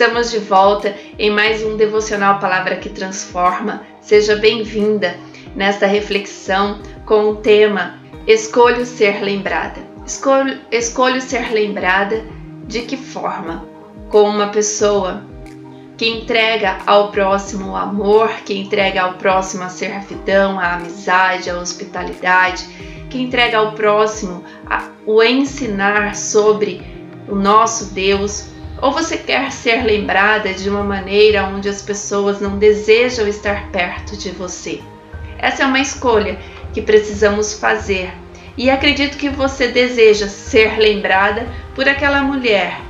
Estamos de volta em mais um Devocional Palavra que Transforma. Seja bem-vinda nesta reflexão com o tema Escolho ser lembrada. Escolho ser lembrada de que forma? Com uma pessoa que entrega ao próximo o amor, que entrega ao próximo a servidão, a amizade, a hospitalidade, que entrega ao próximo o ensinar sobre o nosso Deus. Ou você quer ser lembrada de uma maneira onde as pessoas não desejam estar perto de você? Essa é uma escolha que precisamos fazer. E acredito que você deseja ser lembrada por aquela mulher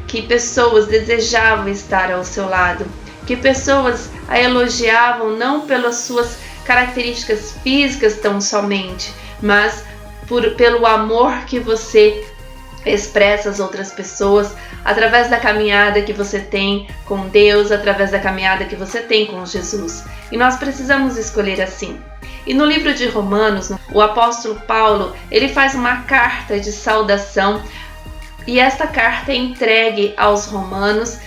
que pessoas desejavam estar ao seu lado, que pessoas a elogiavam não pelas suas características físicas tão somente, mas pelo amor que você expressa às outras pessoas, através da caminhada que você tem com Deus, através da caminhada que você tem com Jesus. E nós precisamos escolher assim. E no livro de Romanos, o apóstolo Paulo, ele faz uma carta de saudação, e esta carta é entregue aos romanos,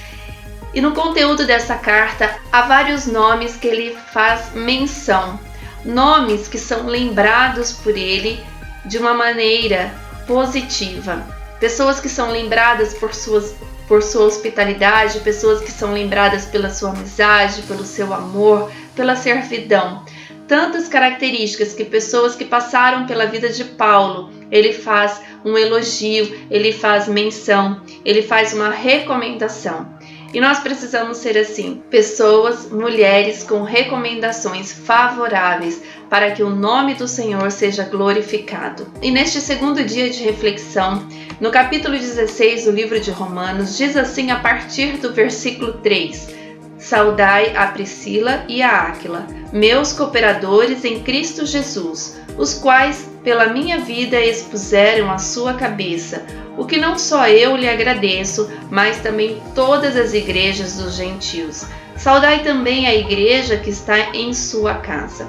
e no conteúdo dessa carta há vários nomes que ele faz menção, nomes que são lembrados por ele de uma maneira positiva, pessoas que são lembradas por sua hospitalidade, pessoas que são lembradas pela sua amizade, pelo seu amor, pela servidão. Tantas características que pessoas que passaram pela vida de Paulo, ele faz um elogio, ele faz menção, ele faz uma recomendação. E nós precisamos ser assim, pessoas, mulheres com recomendações favoráveis para que o nome do Senhor seja glorificado. E neste segundo dia de reflexão, no capítulo 16 do livro de Romanos, diz assim a partir do versículo 3: Saudai a Priscila e a Áquila, meus cooperadores em Cristo Jesus, os quais pela minha vida expuseram a sua cabeça, o que não só eu lhe agradeço, mas também todas as igrejas dos gentios. Saudai também a igreja que está em sua casa.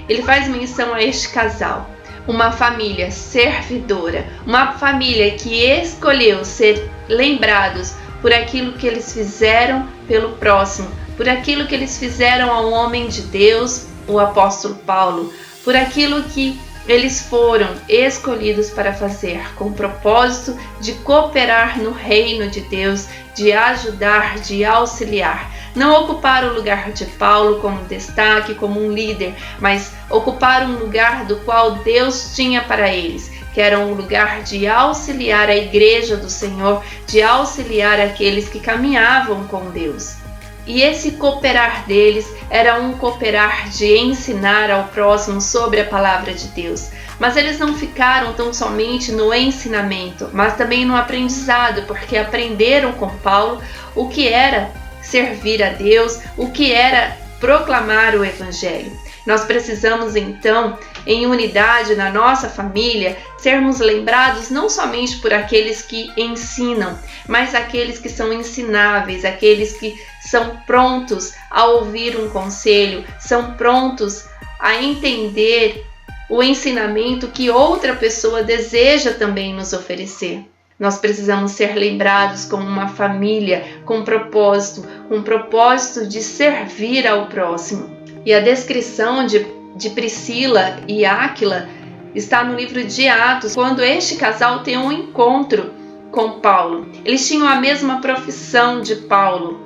Ele faz menção a este casal, uma família servidora, uma família que escolheu ser lembrados por aquilo que eles fizeram pelo próximo, por aquilo que eles fizeram ao homem de Deus, o apóstolo Paulo, por aquilo que eles foram escolhidos para fazer, com o propósito de cooperar no reino de Deus, de ajudar, de auxiliar. Não ocupar o lugar de Paulo como destaque, como um líder, mas ocupar um lugar do qual Deus tinha para eles, que era um lugar de auxiliar a igreja do Senhor, de auxiliar aqueles que caminhavam com Deus. E esse cooperar deles era um cooperar de ensinar ao próximo sobre a palavra de Deus. Mas eles não ficaram tão somente no ensinamento, mas também no aprendizado, porque aprenderam com Paulo o que era servir a Deus, o que era proclamar o Evangelho. Nós precisamos então, em unidade na nossa família, sermos lembrados não somente por aqueles que ensinam, mas aqueles que são ensináveis, aqueles que são prontos a ouvir um conselho, são prontos a entender o ensinamento que outra pessoa deseja também nos oferecer. Nós precisamos ser lembrados como uma família com propósito de servir ao próximo. E a descrição de Priscila e Áquila está no livro de Atos, quando este casal tem um encontro com Paulo. Eles tinham a mesma profissão de Paulo.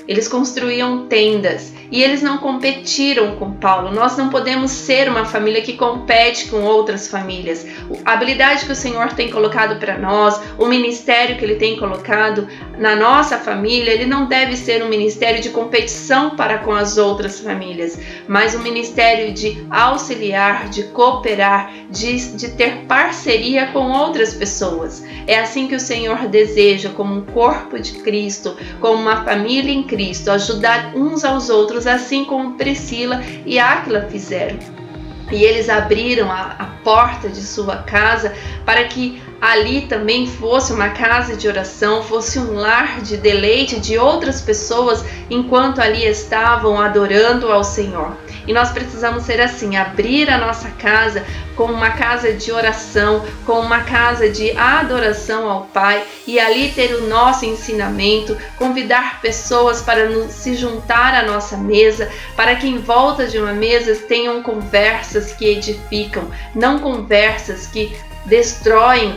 Eles construíam tendas e eles não competiram com Paulo. Nós não podemos ser uma família que compete com outras famílias. A habilidade que o Senhor tem colocado para nós, o ministério que Ele tem colocado na nossa família, ele não deve ser um ministério de competição para com as outras famílias, mas um ministério de auxiliar, de cooperar, de ter parceria com outras pessoas. É assim que o Senhor deseja, como um corpo de Cristo, como uma família em Cristo, ajudar uns aos outros, assim como Priscila e Áquila fizeram. E eles abriram a porta de sua casa para que ali também fosse uma casa de oração, fosse um lar de deleite de outras pessoas enquanto ali estavam adorando ao Senhor. E nós precisamos ser assim, abrir a nossa casa como uma casa de oração, como uma casa de adoração ao Pai, e ali ter o nosso ensinamento, convidar pessoas para se juntar à nossa mesa, para que em volta de uma mesa tenham conversas que edificam, não conversas que destroem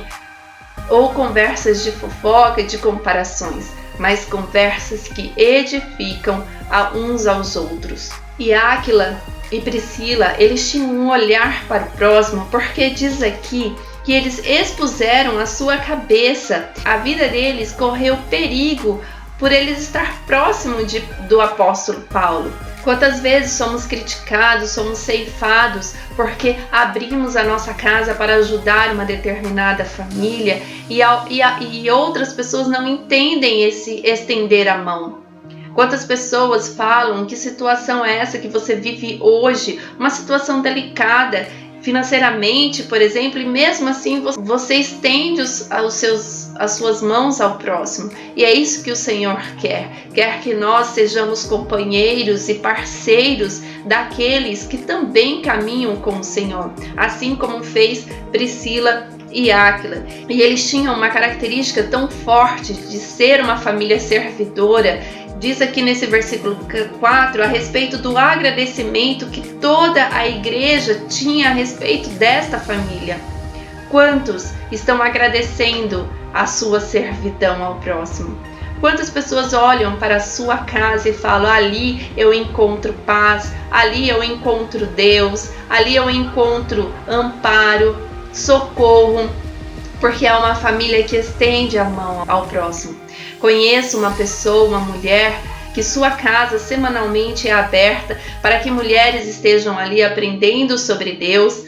ou conversas de fofoca e de comparações, mas conversas que edificam uns aos outros. E Áquila e Priscila, eles tinham um olhar para o próximo, porque diz aqui que eles expuseram a sua cabeça. A vida deles correu perigo por eles estar próximo do apóstolo Paulo. Quantas vezes somos criticados, somos ceifados porque abrimos a nossa casa para ajudar uma determinada família e outras pessoas não entendem esse estender a mão. Quantas pessoas falam que situação é essa que você vive hoje, uma situação delicada financeiramente, por exemplo, e mesmo assim você estende as suas mãos ao próximo. E é isso que o Senhor quer que nós sejamos companheiros e parceiros daqueles que também caminham com o Senhor, assim como fez Priscila e Áquila. E eles tinham uma característica tão forte de ser uma família servidora. Diz aqui nesse versículo 4 a respeito do agradecimento que toda a igreja tinha a respeito desta família. Quantos estão agradecendo a sua servidão ao próximo? Quantas pessoas olham para a sua casa e falam: ali eu encontro paz, ali eu encontro Deus, ali eu encontro amparo, socorro, porque é uma família que estende a mão ao próximo. Conheço uma pessoa, uma mulher, que sua casa semanalmente é aberta para que mulheres estejam ali aprendendo sobre Deus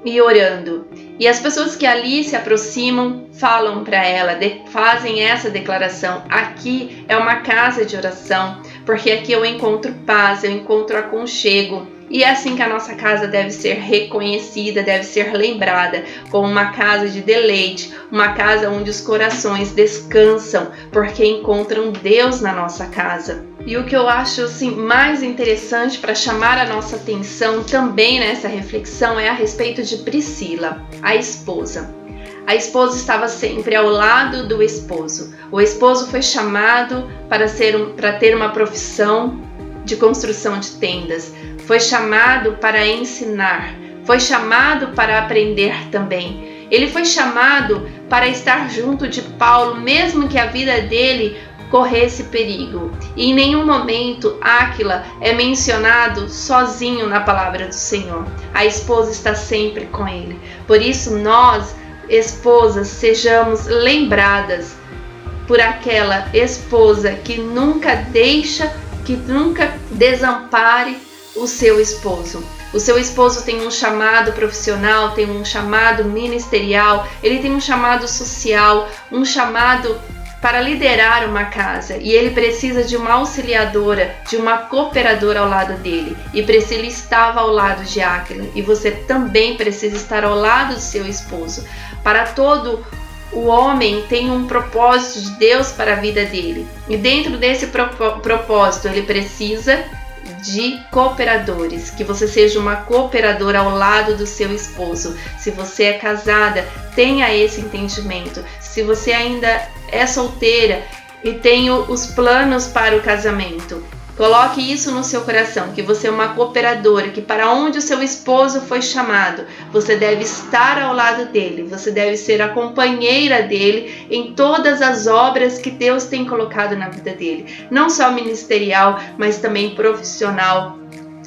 e orando. E as pessoas que ali se aproximam falam para ela, fazem essa declaração: aqui é uma casa de oração, porque aqui eu encontro paz, eu encontro aconchego. E é assim que a nossa casa deve ser reconhecida, deve ser lembrada, como uma casa de deleite, uma casa onde os corações descansam, porque encontram Deus na nossa casa. E o que eu acho assim, mais interessante para chamar a nossa atenção também nessa reflexão é a respeito de Priscila, a esposa. A esposa estava sempre ao lado do esposo. O esposo foi chamado para ter uma profissão de construção de tendas. Foi chamado para ensinar, foi chamado para aprender também. Ele foi chamado para estar junto de Paulo, mesmo que a vida dele corresse perigo. E em nenhum momento Áquila é mencionado sozinho na palavra do Senhor. A esposa está sempre com ele. Por isso nós, esposas, sejamos lembradas por aquela esposa que nunca desampare o seu esposo. O seu esposo tem um chamado profissional, tem um chamado ministerial, ele tem um chamado social, um chamado para liderar uma casa, e ele precisa de uma auxiliadora, de uma cooperadora ao lado dele. E Priscila estava ao lado de Áquila, e você também precisa estar ao lado do seu esposo. Para todo o homem tem um propósito de Deus para a vida dele, e dentro desse propósito ele precisa de cooperadores, que você seja uma cooperadora ao lado do seu esposo. Se você é casada, tenha esse entendimento. Se você ainda é solteira e tem os planos para o casamento, coloque isso no seu coração, que você é uma cooperadora, que para onde o seu esposo foi chamado, você deve estar ao lado dele, você deve ser a companheira dele em todas as obras que Deus tem colocado na vida dele, não só ministerial, mas também profissional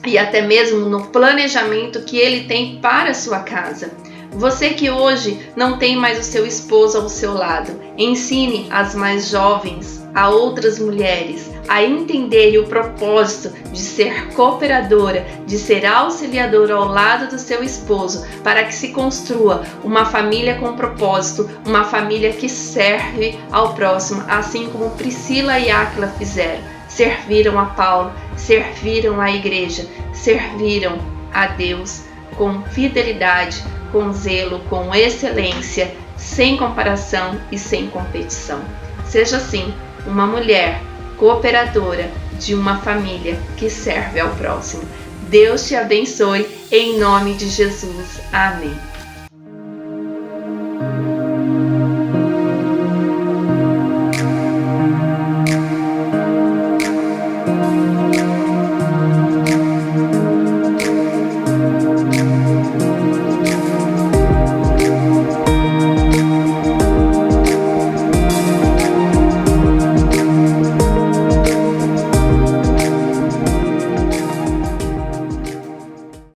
e até mesmo no planejamento que ele tem para a sua casa. Você que hoje não tem mais o seu esposo ao seu lado, ensine as mais jovens, a outras mulheres, a entenderem o propósito de ser cooperadora, de ser auxiliadora ao lado do seu esposo, para que se construa uma família com propósito, uma família que serve ao próximo, assim como Priscila e Áquila fizeram. Serviram a Paulo, serviram a igreja, serviram a Deus com fidelidade, com zelo, com excelência, sem comparação e sem competição. Seja assim uma mulher cooperadora de uma família que serve ao próximo. Deus te abençoe em nome de Jesus. Amém.